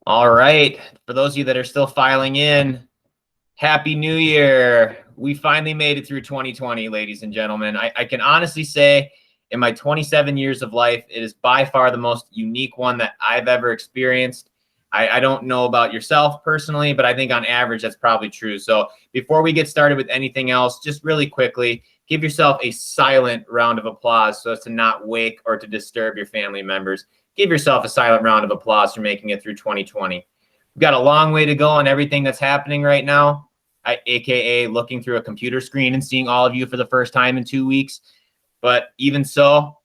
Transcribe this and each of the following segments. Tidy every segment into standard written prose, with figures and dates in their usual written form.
All right. For those of you that are still filing in, Happy New Year. We finally made it through 2020, ladies and gentlemen. I can honestly say in my 27 years of life, it is by far the most unique one that I've ever experienced. I don't know about yourself personally, but I think on average, that's probably true. So before we get started with anything else, just really quickly, give yourself a silent round of applause so as to not wake or to disturb your family members. Give yourself a silent round of applause for making it through 2020. We've got a long way to go on everything that's happening right now, AKA looking through a computer screen and seeing all of you for the first time in 2 weeks. But even so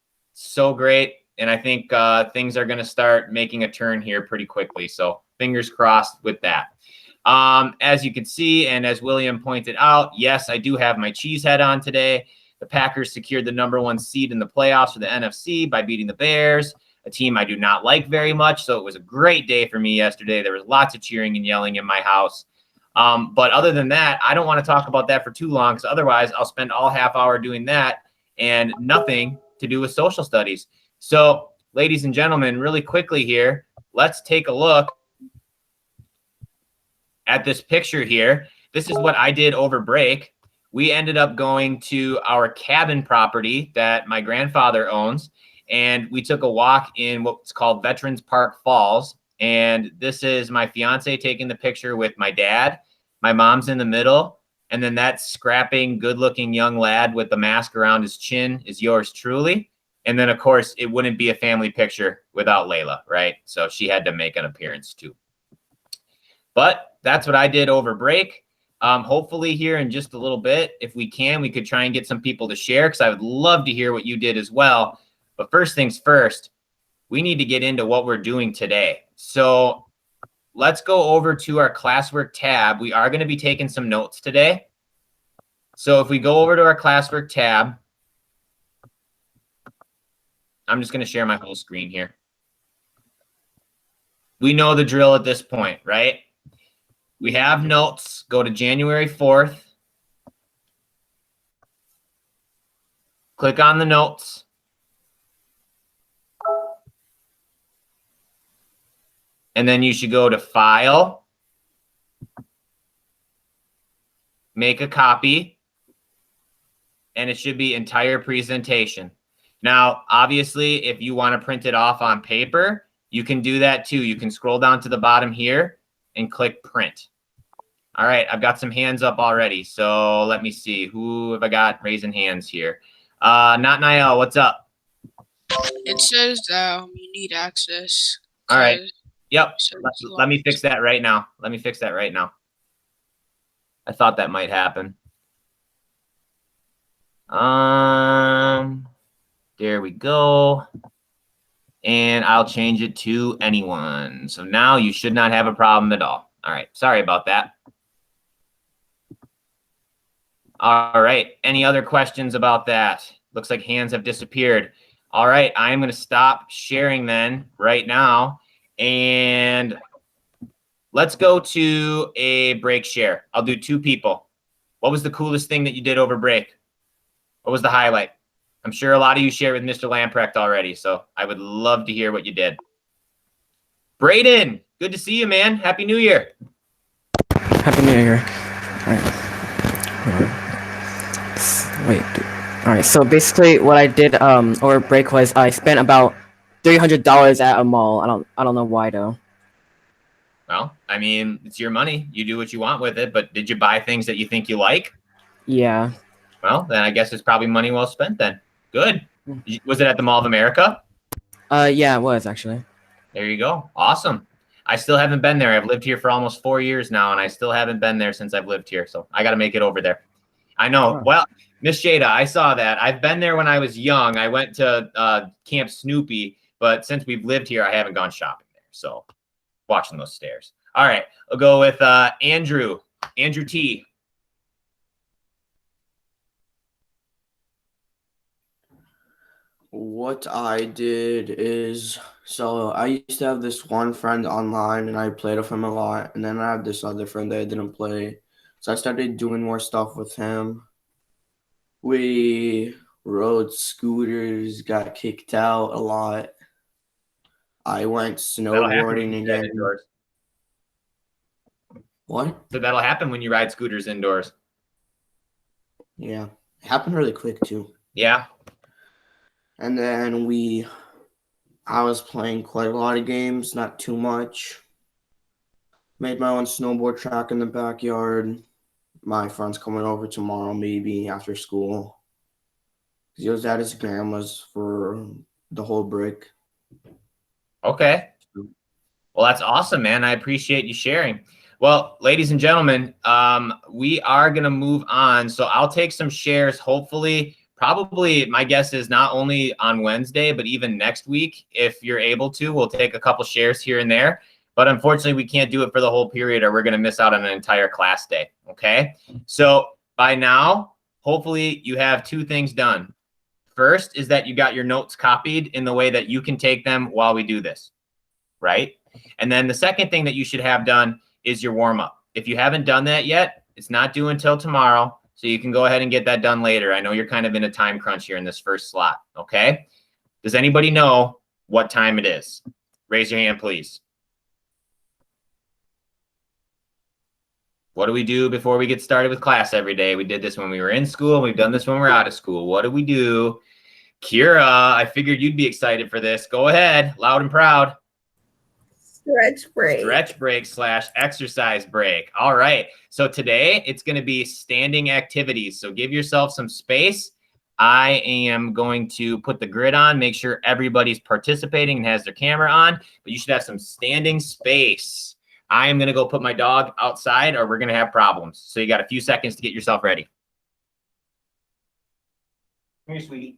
great. And I think things are going to start making a turn here pretty quickly. So fingers crossed with that. As you can see, and as William pointed out, yes, I do have my cheese head on today. The Packers secured the #1 seed in the playoffs for the NFC by beating the Bears, a team I do not like very much. So it was a great day for me yesterday. There was lots of cheering and yelling in my house. But other than that, I don't want to talk about that for too long, because otherwise I'll spend all half hour doing that and nothing to do with social studies. So, ladies and gentlemen, really quickly here, let's take a look at this picture here. This is what I did over break. We ended up going to our cabin property that my grandfather owns, and we took a walk in what's called Veterans Park Falls. And this is my fiance taking the picture with my dad. My mom's in the middle. And then that scrapping, good-looking young lad with the mask around his chin is yours truly. And then, of course, it wouldn't be a family picture without Layla, right? So she had to make an appearance too. But that's what I did over break. Hopefully here in just a little bit, if we can, we could try and get some people to share, because I would love to hear what you did as well. But first things first, we need to get into what we're doing today. So let's go over to our classwork tab. We are going to be taking some notes today. So if we go over to our classwork tab, I'm just going to share my whole screen here. We know the drill at this point, right? We have notes. Go to January 4th. Click on the notes. And then you should go to File, make a copy, and it should be entire presentation. Now, obviously, if you want to print it off on paper, you can do that too. You can scroll down to the bottom here and click print. All right, I've got some hands up already. So let me see. Who have I got raising hands here? Not Niall, what's up? It says you need access. All right. Yep. So Let me fix that right now. Let me fix that right now. I thought that might happen. There we go. And I'll change it to anyone. So now you should not have a problem at all. All right. Sorry about that. All right. Any other questions about that? Looks like hands have disappeared. All right. I am going to stop sharing then right now. And let's go to a break share. I'll do 2 people. What was the coolest thing that you did over break? What was the highlight? I'm sure a lot of you shared with Mr. Lamprecht already, so I would love to hear what you did. Braden, good to see you, man. Happy New Year. Happy New Year. All right. Wait. All right. So basically, what I did over break was I spent about $300 at a mall. I don't know why though. Well, I mean, it's your money. You do what you want with it. But did you buy things that you think you like? Yeah. Well, then I guess it's probably money well spent then. Good. Was it at the Mall of America? Yeah, it was actually. There you go. Awesome. I still haven't been there. I've lived here for almost 4 years now, and I still haven't been there since I've lived here. So I got to make it over there. I know. Oh. Well, Miss Jada, I saw that. I've been there when I was young. I went to Camp Snoopy, but since we've lived here, I haven't gone shopping there. So watching those stairs. All right. I'll go with Andrew. Andrew T. What I did is, so I used to have this one friend online and I played with him a lot. And then I had this other friend that I didn't play. So I started doing more stuff with him. We rode scooters, got kicked out a lot. I went That'll happen when snowboarding you get again. indoors. What? So that'll happen when you ride scooters indoors. Yeah. It happened really quick too. Yeah. And then I was playing quite a lot of games, not too much. Made my own snowboard track in the backyard. My friend's coming over tomorrow, maybe after school. He was at his grandma's for the whole break. Okay. Well, that's awesome, man. I appreciate you sharing. Well, ladies and gentlemen, we are going to move on. So I'll take some shares, hopefully, probably my guess is not only on Wednesday, but even next week. If you're able to, we'll take a couple shares here and there. But unfortunately, we can't do it for the whole period or we're going to miss out on an entire class day. Okay. So by now, hopefully you have two things done. First is that you got your notes copied in the way that you can take them while we do this, right? And then the second thing that you should have done is your warm up. If you haven't done that yet, it's not due until tomorrow. So you can go ahead and get that done later. I know you're kind of in a time crunch here in this first slot. Okay. Does anybody know what time it is? Raise your hand, please. What do we do before we get started with class every day? We did this when we were in school. We've done this when we're out of school. What do we do? Kira, I figured you'd be excited for this. Go ahead, loud and proud. Stretch break. Stretch break / exercise break. All right. So today it's going to be standing activities. So give yourself some space. I am going to put the grid on, make sure everybody's participating and has their camera on, but you should have some standing space. I am going to go put my dog outside or we're going to have problems. So you got a few seconds to get yourself ready. Come here, sweetie.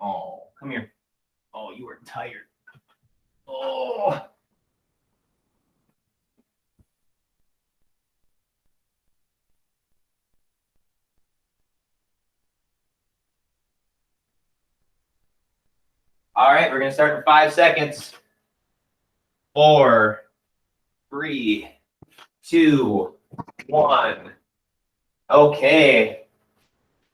Oh, come here. Oh, you are tired. Oh. All right, we're going to start in 5 seconds. 4, 3, 2, 1. Okay.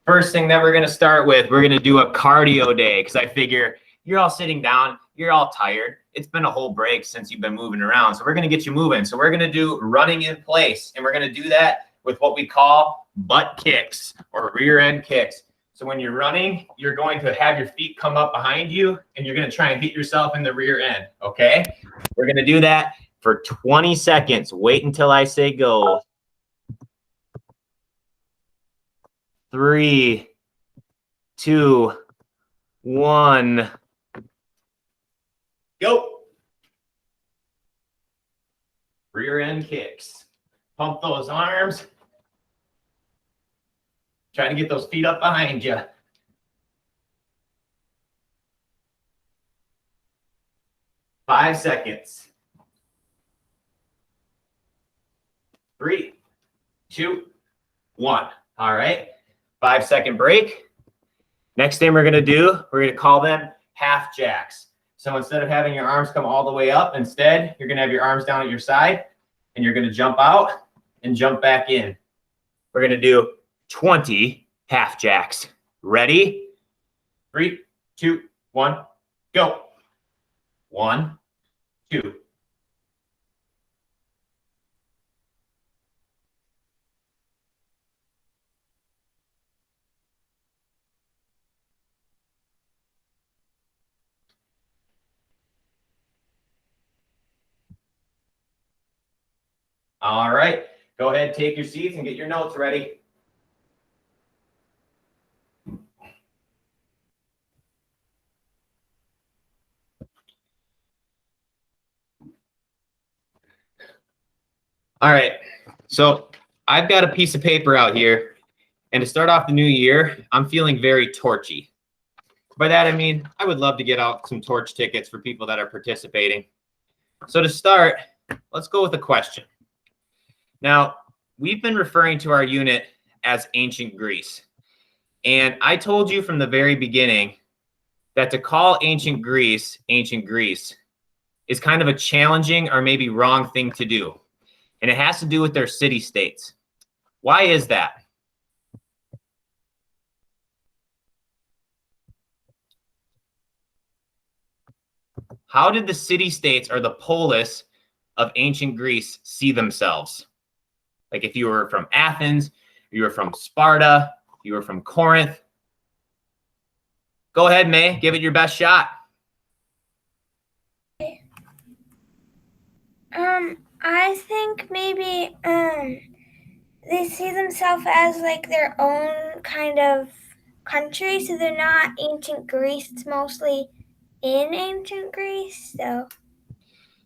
First thing that we're going to start with, we're going to do a cardio day because I figure you're all sitting down, you're all tired. It's been a whole break since you've been moving around. So we're going to get you moving. So we're going to do running in place, and we're going to do that with what we call butt kicks or rear end kicks. So when you're running, you're going to have your feet come up behind you and you're going to try and hit yourself in the rear end. Okay. We're going to do that for 20 seconds. Wait until I say go. 3, 2, 1. Go. Rear end kicks. Pump those arms. Trying to get those feet up behind you. 5 seconds. 3, 2, 1. All right. 5-second break. Next thing we're going to do, we're going to call them half jacks. So instead of having your arms come all the way up, instead, you're going to have your arms down at your side and you're going to jump out and jump back in. We're going to do 20 half jacks. Ready? 3, 2, 1, go. 1, 2. All right. Go ahead, take your seats and get your notes ready. All right, so I've got a piece of paper out here, and to start off the new year, I'm feeling very torchy. By that, I mean, I would love to get out some torch tickets for people that are participating. So to start, let's go with a question. Now, we've been referring to our unit as ancient Greece, and I told you from the very beginning that to call ancient Greece is kind of a challenging or maybe wrong thing to do. And it has to do with their city-states. Why is that? How did the city-states or the polis of ancient Greece see themselves? Like if you were from Athens, you were from Sparta, you were from Corinth. Go ahead, May. Give it your best shot. I think maybe they see themselves as like their own kind of country, so they're not ancient Greece. It's mostly in ancient Greece,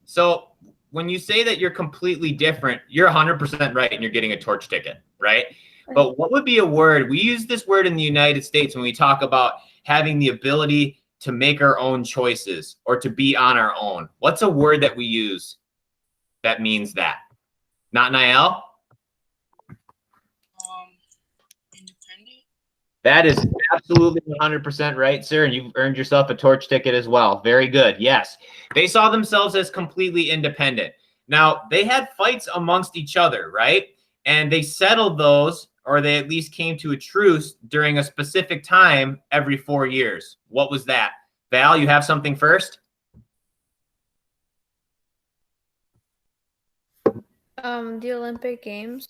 So when you say that you're completely different, you're 100% right and you're getting a torch ticket, right? But what would be a word? We use this word in the United States when we talk about having the ability to make our own choices or to be on our own. What's a word that we use that means that? Not Niall? Independent. That is absolutely 100% right, sir. And you've earned yourself a torch ticket as well. Very good. Yes. They saw themselves as completely independent. Now, they had fights amongst each other, right? And they settled those, or they at least came to a truce during a specific time every 4 years. What was that? Val, you have something first? The Olympic Games.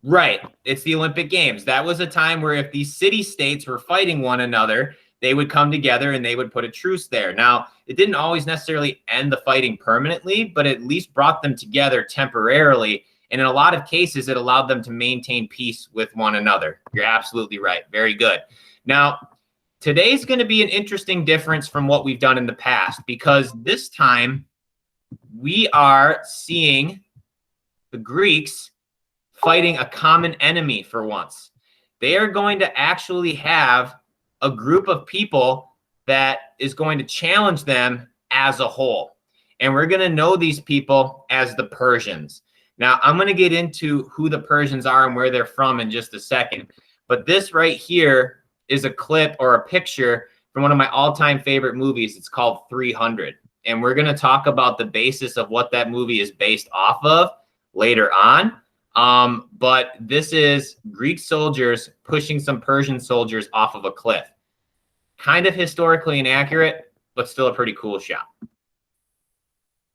Right. It's the Olympic Games. That was a time where if these city-states were fighting one another, they would come together and they would put a truce there. Now, it didn't always necessarily end the fighting permanently, but at least brought them together temporarily. And in a lot of cases, it allowed them to maintain peace with one another. You're absolutely right. Very good. Now, today's going to be an interesting difference from what we've done in the past, because this time we are seeing the Greeks fighting a common enemy for once. They are going to actually have a group of people that is going to challenge them as a whole. And we're going to know these people as the Persians. Now, I'm going to get into who the Persians are and where they're from in just a second. But this right here is a clip or a picture from one of my all-time favorite movies. It's called 300. And we're going to talk about the basis of what that movie is based off of later on. But this is Greek soldiers pushing some Persian soldiers off of a cliff. Kind of historically inaccurate, but still a pretty cool shot.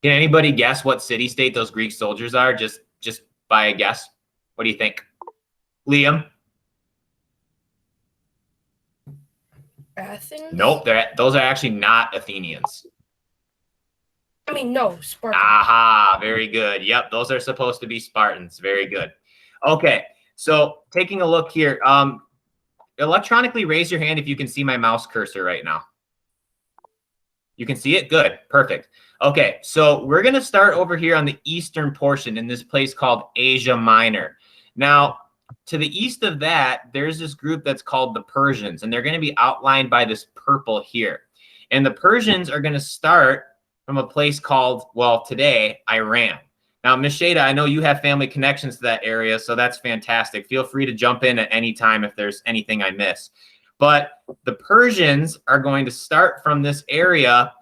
Can anybody guess what city-state those Greek soldiers are? Just by a guess. What do you think? Liam? Athens? Nope, those are actually not Athenians. I mean, no, Sparta. Aha, very good. Yep, those are supposed to be Spartans. Very good. Okay, so taking a look here. Electronically raise your hand if you can see my mouse cursor right now. You can see it? Good. Perfect. Okay, so we're going to start over here on the eastern portion in this place called Asia Minor. Now, to the east of that, there's this group that's called the Persians, and they're going to be outlined by this purple here. And the Persians are going to start from a place called, well, today, Iran. Now, Ms. Shada, I know you have family connections to that area, so that's fantastic. Feel free to jump in at any time if there's anything I miss. But the Persians are going to start from this area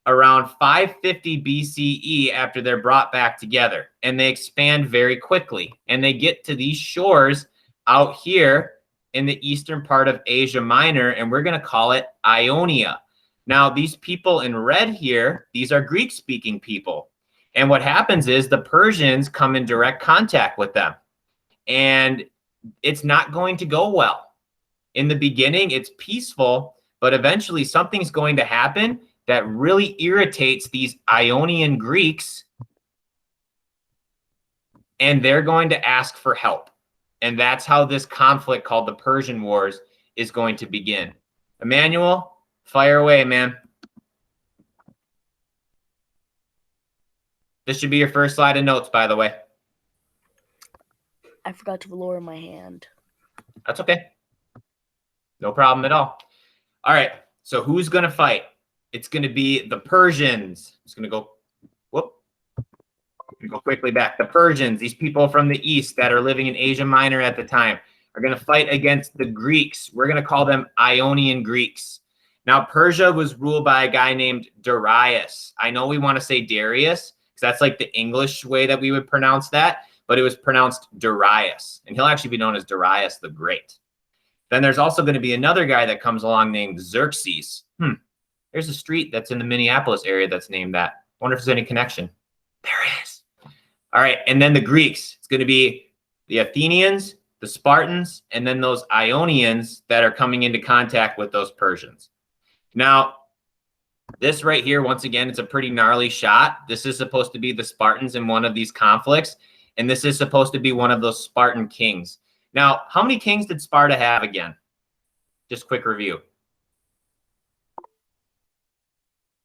around 550 BCE after they're brought back together. And they expand very quickly. And they get to these shores out here in the eastern part of Asia Minor, and we're going to call it Ionia. Now, these people in red here, these are Greek-speaking people. And what happens is the Persians come in direct contact with them. And it's not going to go well. In the beginning, it's peaceful, but eventually something's going to happen that really irritates these Ionian Greeks. And they're going to ask for help. And that's how this conflict called the Persian Wars is going to begin. Emmanuel, fire away, man. This should be your first slide of notes, by the way. I forgot to lower my hand. That's okay. No problem at all. All right. So who's going to fight? It's going to be the Persians. It's going to go, whoop. Go quickly back. The Persians, these people from the east that are living in Asia Minor at the time, are going to fight against the Greeks. We're going to call them Ionian Greeks. Now, Persia was ruled by a guy named Darius. I know we want to say Darius, because that's like the English way that we would pronounce that, but it was pronounced Darius, and he'll actually be known as Darius the Great. Then there's also going to be another guy that comes along named Xerxes. There's a street that's in the Minneapolis area that's named that. Wonder if there's any connection. There is. All right, and then the Greeks. It's going to be the Athenians, the Spartans, and then those Ionians that are coming into contact with those Persians. Now, this right here, once again, it's a pretty gnarly shot. This is supposed to be the Spartans in one of these conflicts, and this is supposed to be one of those Spartan kings. Now, how many kings did Sparta have again? Just quick review.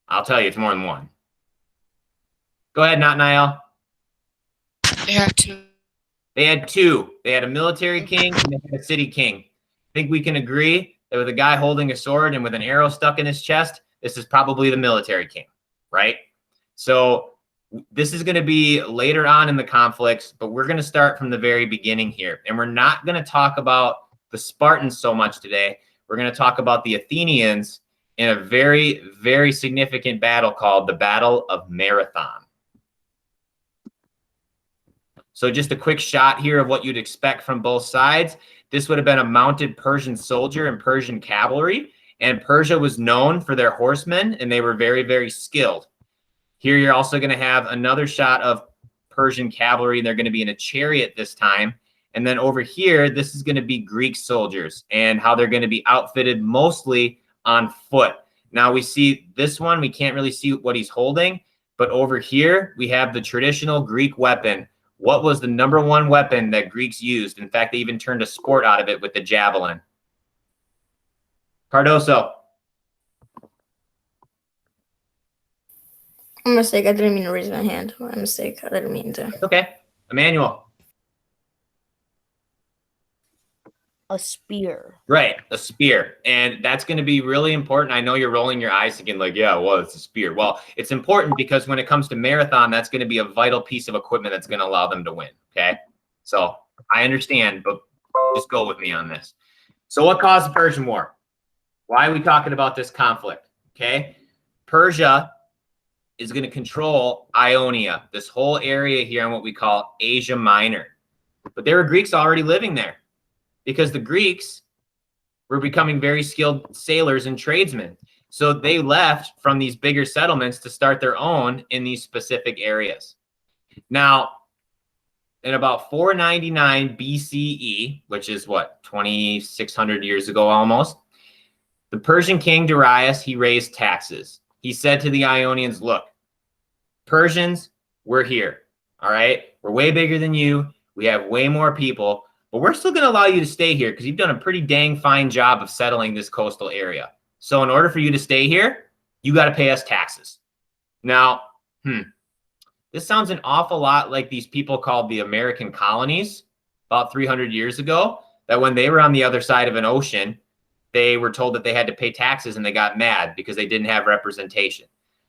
I'll tell you, it's more than one. Go ahead, Nathaniel. They have two. They had two. They had a military king and they had a city king. I think we can agree that with a guy holding a sword and with an arrow stuck in his chest, this is probably the military king, right? So this is going to be later on in the conflicts, but we're going to start from the very beginning here. And we're not going to talk about the Spartans so much today. We're going to talk about the Athenians in a very, very significant battle called the Battle of Marathon. So just a quick shot here of what you'd expect from both sides. This would have been a mounted Persian soldier and Persian cavalry, and Persia was known for their horsemen, and they were very, very skilled. Here you're also going to have another shot of Persian cavalry. They're going to be in a chariot this time. And then over here, this is going to be Greek soldiers and how they're going to be outfitted mostly on foot. Now we see this one, we can't really see what he's holding, but over here we have the traditional Greek weapon. What was the number one weapon that Greeks used? In fact, they even turned a sport out of it with the javelin. Cardoso. A mistake. I didn't mean to raise my hand. My mistake. I didn't mean to. Okay. Emmanuel. A spear. Right, a spear. And that's going to be really important. I know you're rolling your eyes again like, yeah, well, it's a spear. Well, it's important because when it comes to marathon, that's going to be a vital piece of equipment that's going to allow them to win, okay? So I understand, but just go with me on this. So what caused the Persian War? Why are we talking about this conflict, okay? Persia is going to control Ionia, this whole area here in what we call Asia Minor. But there were Greeks already living there, because the Greeks were becoming very skilled sailors and tradesmen. So they left from these bigger settlements to start their own in these specific areas. Now, in about 499 BCE, which is what, 2,600 years ago almost, the Persian king Darius, he raised taxes. He said to the Ionians, look, Persians, we're here, all right? We're way bigger than you. We have way more people. But we're still going to allow you to stay here because you've done a pretty dang fine job of settling this coastal area. So in order for you to stay here, you got to pay us taxes. Now, this sounds an awful lot like these people called the American colonies about 300 years ago, that when they were on the other side of an ocean, they were told that they had to pay taxes and they got mad because they didn't have representation.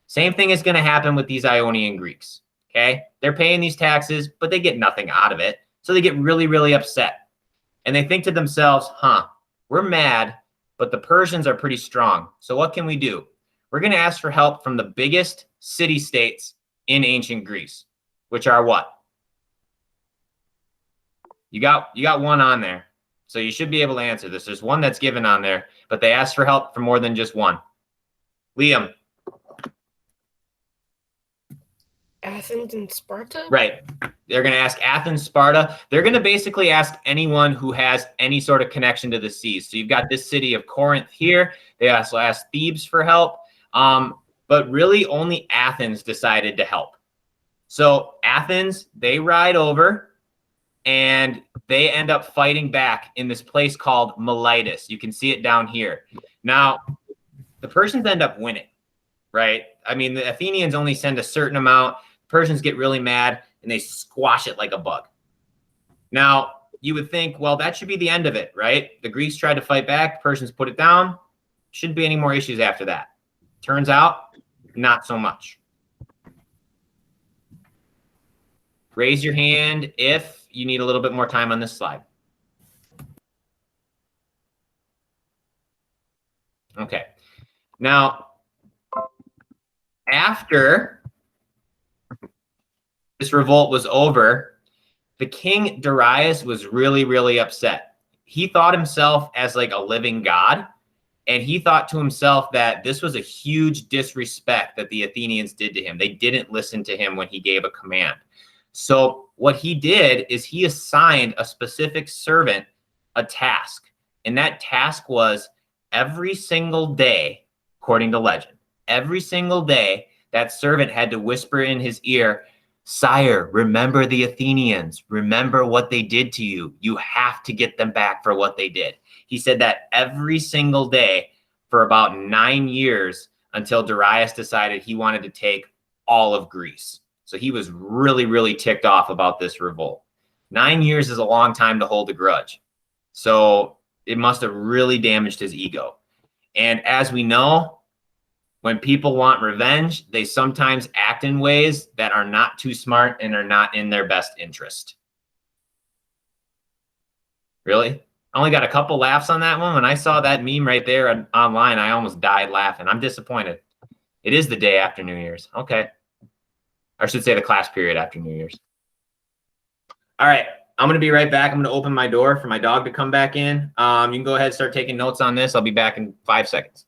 Same thing is going to happen with these Ionian Greeks, okay? They're paying these taxes, but they get nothing out of it. So they get really, really upset. And they think to themselves, we're mad, but the Persians are pretty strong. So what can we do? We're going to ask for help from the biggest city-states in ancient Greece, which are what? You got one on there. So you should be able to answer this. There's one that's given on there, but they asked for help from more than just one. Liam. Athens and Sparta? Right. They're going to ask Athens, Sparta. They're going to basically ask anyone who has any sort of connection to the seas. So you've got this city of Corinth here. They also asked Thebes for help. But really only Athens decided to help. So Athens, they ride over and they end up fighting back in this place called Miletus. You can see it down here. Now, the Persians end up winning, right? I mean, the Athenians only send a certain amount. Persians get really mad and they squash it like a bug. Now, you would think, well, that should be the end of it, right? The Greeks tried to fight back, Persians put it down. Shouldn't be any more issues after that. Turns out, not so much. Raise your hand if you need a little bit more time on this slide. Okay. Now, after this revolt was over, the king Darius was really, really upset. He thought himself as like a living god, and he thought to himself that this was a huge disrespect that the Athenians did to him. They didn't listen to him when he gave a command. So what he did is he assigned a specific servant a task. And that task was every single day, according to legend, every single day, that servant had to whisper in his ear, "Sire, remember the Athenians. Remember what they did to you. You have to get them back for what they did." He said that every single day for about 9 years until Darius decided he wanted to take all of Greece. So he was really, really ticked off about this revolt. 9 years is a long time to hold a grudge. So it must have really damaged his ego. And as we know, when people want revenge, they sometimes act in ways that are not too smart and are not in their best interest. Really? I only got a couple laughs on that one. When I saw that meme right there online, I almost died laughing. I'm disappointed. It is the day after New Year's. Okay. I should say the class period after New Year's. All right. I'm going to be right back. I'm going to open my door for my dog to come back in. You can go ahead and start taking notes on this. I'll be back in 5 seconds.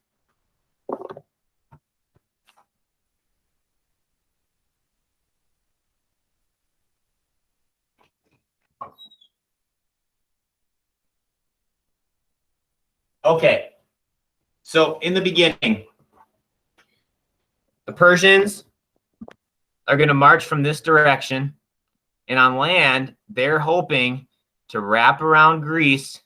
Okay, so in the beginning, the Persians are going to march from this direction, and on land, they're hoping to wrap around Greece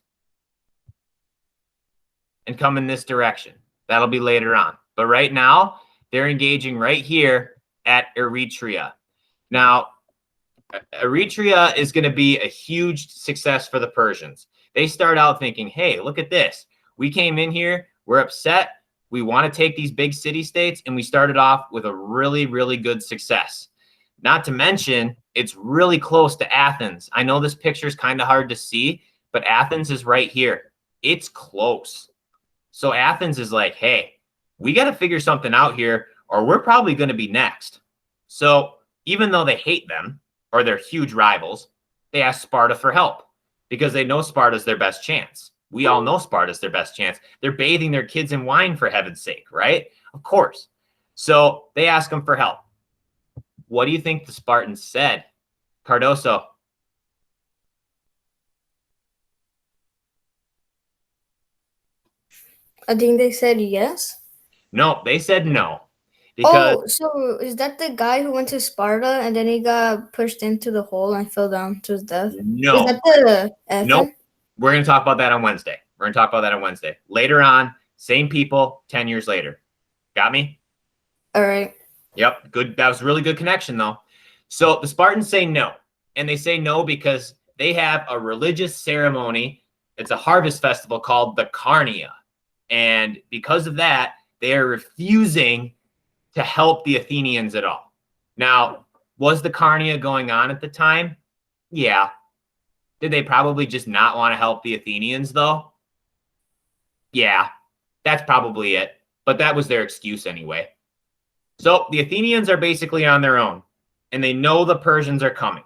and come in this direction. That'll be later on. But right now, they're engaging right here at Eretria. Now, Eretria is going to be a huge success for the Persians. They start out thinking, hey, look at this. We came in here, we're upset, we want to take these big city-states, and we started off with a really, really good success. Not to mention, it's really close to Athens. I know this picture is kind of hard to see, but Athens is right here. It's close. So Athens is like, hey, we got to figure something out here, or we're probably going to be next. So even though they hate them, or they're huge rivals, they ask Sparta for help because they know Sparta's their best chance. We all know Sparta's their best chance. They're bathing their kids in wine, for heaven's sake, right? Of course. So they ask them for help. What do you think the Spartans said? Cardoso. I think they said yes. No, they said no. Because Oh, so is that the guy who went to Sparta and then he got pushed into the hole and fell down to his death? no. Is that the Athens? Nope. We're going to talk about that on Wednesday. We're going to talk about that on Wednesday. Later on, same people, 10 years later. Got me? All right. Yep. Good. That was a really good connection, though. So the Spartans say no. And they say no because they have a religious ceremony. It's a harvest festival called the Carnia. And because of that, they are refusing to help the Athenians at all. Now, was the Carnia going on at the time? Yeah. Did they probably just not want to help the Athenians, though? Yeah, that's probably it. But that was their excuse anyway. So the Athenians are basically on their own, and they know the Persians are coming.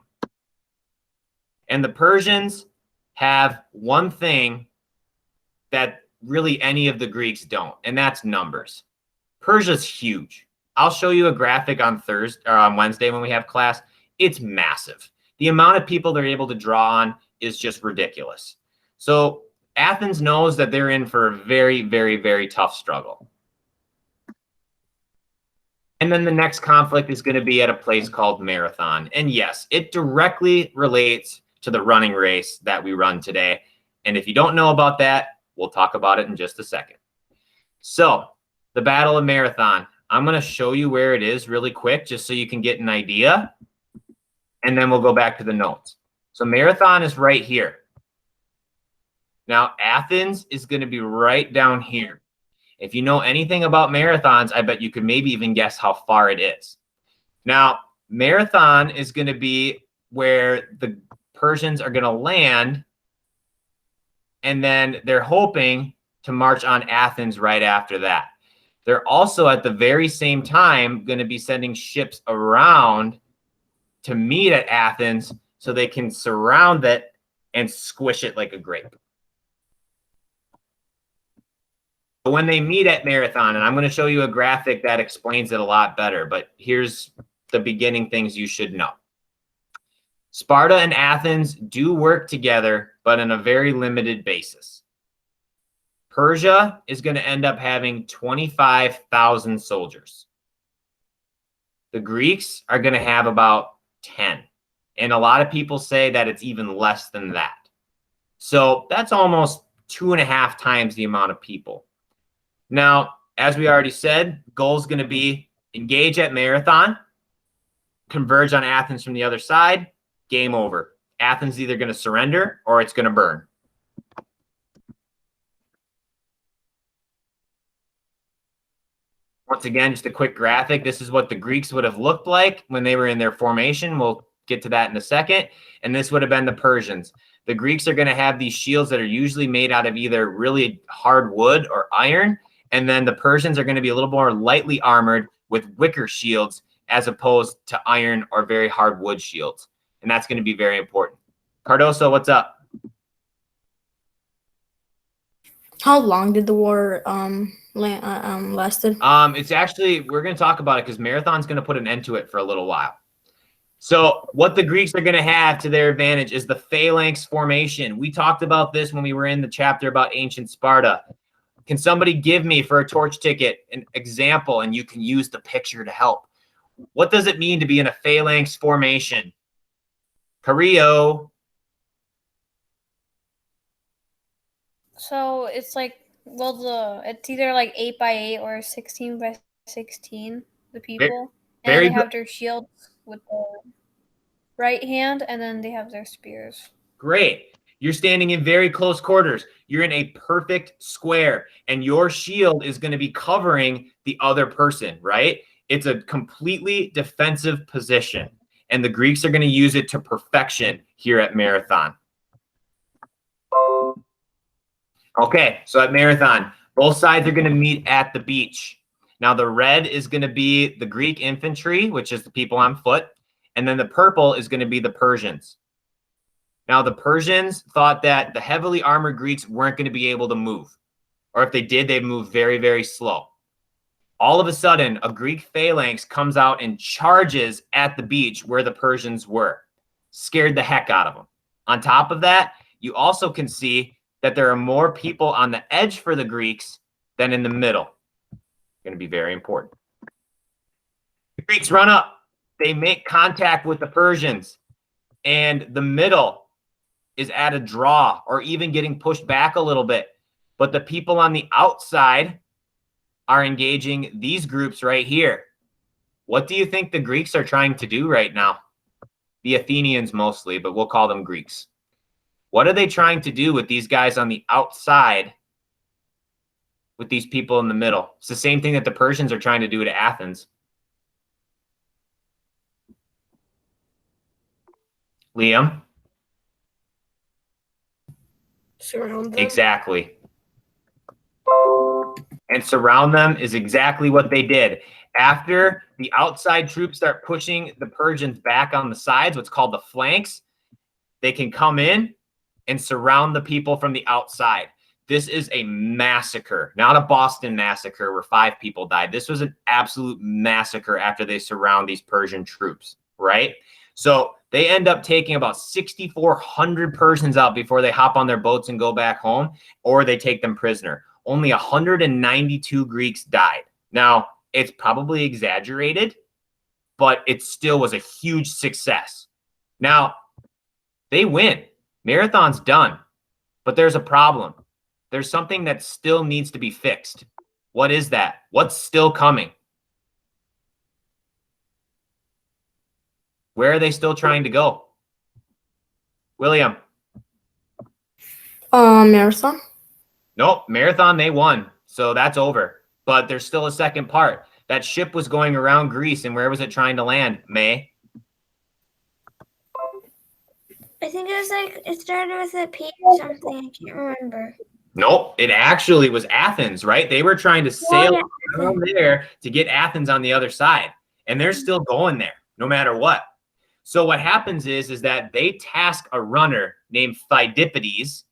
And the Persians have one thing that really any of the Greeks don't, and that's numbers. Persia's huge. I'll show you a graphic on Thursday or on Wednesday when we have class. It's massive. The amount of people they're able to draw on is just ridiculous. So Athens knows that they're in for a very, very, very tough struggle. And then the next conflict is going to be at a place called Marathon. And yes, it directly relates to the running race that we run today. And if you don't know about that, we'll talk about it in just a second. So the Battle of Marathon, I'm going to show you where it is really quick, just so you can get an idea. And then we'll go back to the notes. So Marathon is right here. Now, Athens is going to be right down here. If you know anything about marathons, I bet you could maybe even guess how far it is. Now, Marathon is going to be where the Persians are going to land, and then they're hoping to march on Athens right after that. They're also at the very same time going to be sending ships around to meet at Athens so they can surround it and squish it like a grape. When they meet at Marathon, and I'm going to show you a graphic that explains it a lot better, but here's the beginning things you should know. Sparta and Athens do work together, but on a very limited basis. Persia is going to end up having 25,000 soldiers. The Greeks are going to have about 10. And a lot of people say that it's even less than that. So that's almost 2.5 times the amount of people. Now, as we already said, goal is going to be engage at Marathon, converge on Athens from the other side, game over. Athens is either going to surrender or it's going to burn. Once again, just a quick graphic. This is what the Greeks would have looked like when they were in their formation. We'll get to that in a second. And this would have been the Persians. The Greeks are going to have these shields that are usually made out of either really hard wood or iron. And then the Persians are going to be a little more lightly armored with wicker shields as opposed to iron or very hard wood shields. And that's going to be very important. Cardoso, what's up? How long did the war lasted? It's actually, we're going to talk about it because Marathon's going to put an end to it for a little while. So what the Greeks are going to have to their advantage is the phalanx formation. We talked about this when we were in the chapter about ancient Sparta. Can somebody give me, for a torch ticket, an example, and you can use the picture to help? What does it mean to be in a phalanx formation? Carillo. So it's like, well, it's either like 8x8 or 16x16. The people, very and they good. have their shields with the right hand, and then they have their spears. Great. You're standing in very close quarters. You're in a perfect square, and your shield is going to be covering the other person, right? It's a completely defensive position, and the Greeks are going to use it to perfection here at Marathon. Okay, so at Marathon, both sides are going to meet at the beach. Now, the red is going to be the Greek infantry, which is the people on foot, and then the purple is going to be the Persians. Now, the Persians thought that the heavily armored Greeks weren't going to be able to move, or if they did, they'd move very, very slow. All of a sudden, a Greek phalanx comes out and charges at the beach where the Persians were. Scared the heck out of them. On top of that, you also can see that there are more people on the edge for the Greeks than in the middle. Going to be very important. The Greeks run up. They make contact with the Persians, and the middle is at a draw or even getting pushed back a little bit. But the people on the outside are engaging these groups right here. What do you think the Greeks are trying to do right now? The Athenians mostly, but we'll call them Greeks. What are they trying to do with these guys on the outside with these people in the middle? It's the same thing that the Persians are trying to do to Athens. Liam? Surround them. Exactly. And surround them is exactly what they did. After the outside troops start pushing the Persians back on the sides, what's called the flanks, they can come in and surround the people from the outside. This is a massacre, not a Boston massacre where 5 people died. This was an absolute massacre after they surround these Persian troops, right? So they end up taking about 6,400 Persians out before they hop on their boats and go back home, or they take them prisoner. Only 192 Greeks died. Now, it's probably exaggerated, but it still was a huge success. Now, they win. Marathon's done, but there's a problem. There's something that still needs to be fixed. What is that? What's still coming? Where are they still trying to go? William? Marathon. Nope, Marathon, they won. So that's over. But there's still a second part. That ship was going around Greece, and where was it trying to land? May? I think it was like, it started with a P or something. I can't remember. Nope, it actually was Athens, right? They were trying to sail yeah. around there to get Athens on the other side. And they're still going there, no matter what. So what happens is that they task a runner named Phidippides,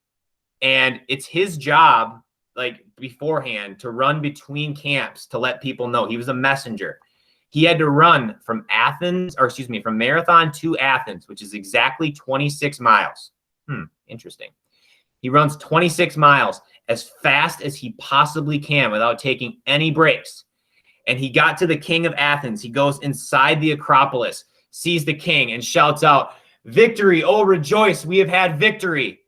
and it's his job, like beforehand, to run between camps to let people know. He was a messenger. He had to run from from Marathon to Athens, which is exactly 26 miles. Interesting. He runs 26 miles as fast as he possibly can without taking any breaks. And he got to the king of Athens. He goes inside the Acropolis, sees the king, and shouts out, "Victory, oh rejoice, we have had victory."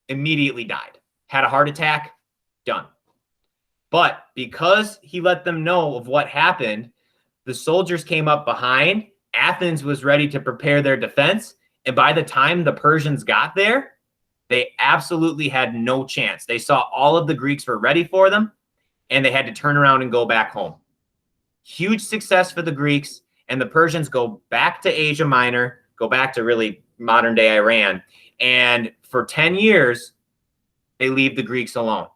Immediately died. Had a heart attack, done. But because he let them know of what happened, the soldiers came up behind. Athens was ready to prepare their defense. And by the time the Persians got there, they absolutely had no chance. They saw all of the Greeks were ready for them, and they had to turn around and go back home. Huge success for the Greeks, and the Persians go back to Asia Minor, go back to really modern day Iran. And for 10 years, they leave the Greeks alone.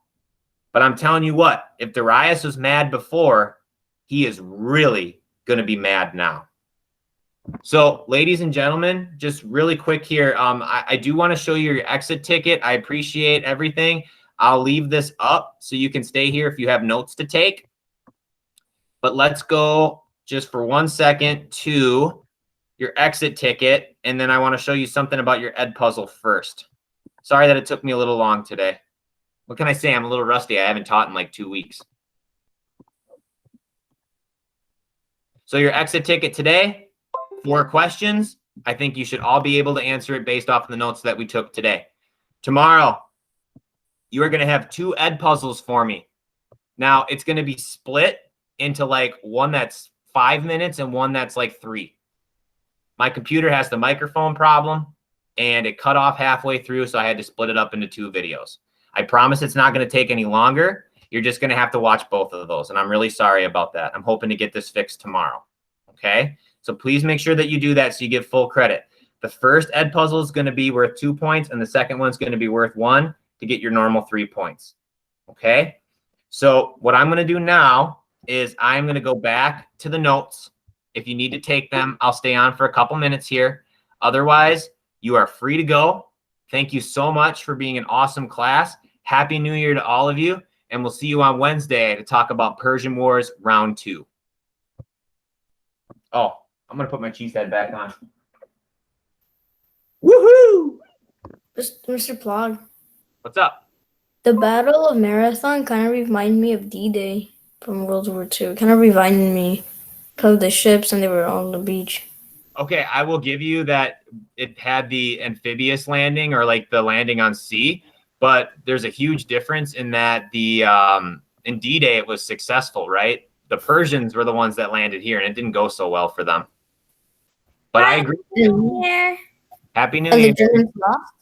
But I'm telling you what, if Darius was mad before, he is really going to be mad now. So, ladies and gentlemen, just really quick here. I do want to show you your exit ticket. I appreciate everything. I'll leave this up so you can stay here if you have notes to take. But let's go just for 1 second to your exit ticket. And then I want to show you something about your Ed puzzle first. Sorry that it took me a little long today. What can I say? I'm a little rusty. I haven't taught in like 2 weeks. So your exit ticket today, 4 questions. I think you should all be able to answer it based off of the notes that we took today. Tomorrow, you are going to have 2 Ed puzzles for me. Now, it's going to be split into like one that's 5 minutes and one that's like 3. My computer has the microphone problem, and it cut off halfway through, so I had to split it up into 2 videos. I promise it's not going to take any longer. You're just going to have to watch both of those, and I'm really sorry about that. I'm hoping to get this fixed tomorrow, okay? So please make sure that you do that so you get full credit. The first Ed puzzle is going to be worth 2 points, and the second one's going to be worth 1 to get your normal 3 points, okay? So what I'm going to do now is I'm going to go back to the notes. If you need to take them, I'll stay on for a couple minutes here. Otherwise, you are free to go. Thank you so much for being an awesome class. Happy New Year to all of you, and we'll see you on Wednesday to talk about Persian Wars Round 2. Oh, I'm going to put my cheese head back on. Woohoo! Mr. Plog, What's up? the Battle of Marathon kind of reminded me of D-Day from World War II. Kind of reminded me of the ships and they were on the beach. Okay, I will give you that it had the amphibious landing or like the landing on sea, but there's a huge difference in that the in D-Day it was successful, right? The Persians were the ones that landed here, and it didn't go so well for them. But I agree. Yeah. Happy New And Year. the Germans lost.